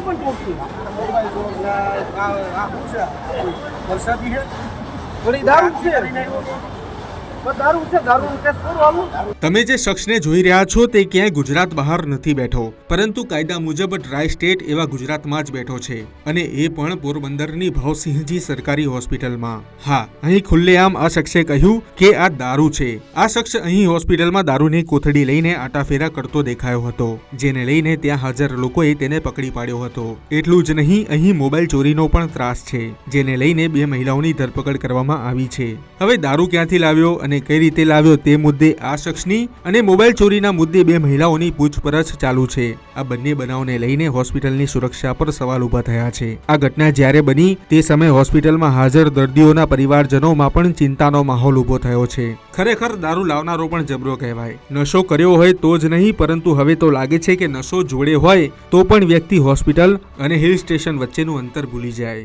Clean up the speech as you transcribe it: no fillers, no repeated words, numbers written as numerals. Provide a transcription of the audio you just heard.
પણ તોડતી વરસાદી છે થોડી દારૂ છે દારૂ છે દારૂ કેસ કરો આવું તમે જે શખ્સને જોઈ રહ્યા છો તે ક્યાંય ગુજરાત બહાર નથી બેઠો, પરંતુ કાયદા મુજબ ટ્રાય સ્ટેટ એવા ગુજરાતમાં જ બેઠો છે, અને એ પણ પોરબંદરની ભાવસિંહજી સરકારી હોસ્પિટલમાં. હા, અહીં ખુલ્લેઆમ આ શખ્સે કહ્યું કે આ દારૂ છે. આ શખ્સ અહીં હોસ્પિટલમાં દારૂની કોથળી લઈને આટાફેરા કરતો દેખાયો હતો, જેને લઈને ત્યાં હાજર લોકોએ તેને પકડી પાડ્યો હતો. એટલું જ નહીં, અહીં મોબાઈલ ચોરીનો પણ ત્રાસ છે, જેને લઈને 2 મહિલાઓની ધરપકડ કરવામાં આવી છે. હવે દારૂ ક્યાંથી લાવ્યો અને કઈ રીતે લાવ્યો તે મુદ્દે આ શખ્સની અને મોબાઈલ ચોરીના મુદ્દે 2 મહિલાઓની પૂછપરછ ચાલુ છે. આ બંને બનાવને લઈને હોસ્પિટલની સુરક્ષા પર સવાલ ઊભા થયા છે. આ ઘટના જ્યારે બની તે સમયે હોસ્પિટલમાં હાજર દર્દીઓના પરિવારજનોમાં પણ ચિંતાનો માહોલ ઊભો થયો છે. ખરેખર દારૂ લાવનારો પણ જબરો કહેવાય. નશો કર્યો હોય તો જ નહીં, પરંતુ હવે તો લાગે છે કે નશો જોડે હોય તો પણ વ્યક્તિ હોસ્પિટલ અને હિલ સ્ટેશન વચ્ચેનું અંતર ભૂલી જાય.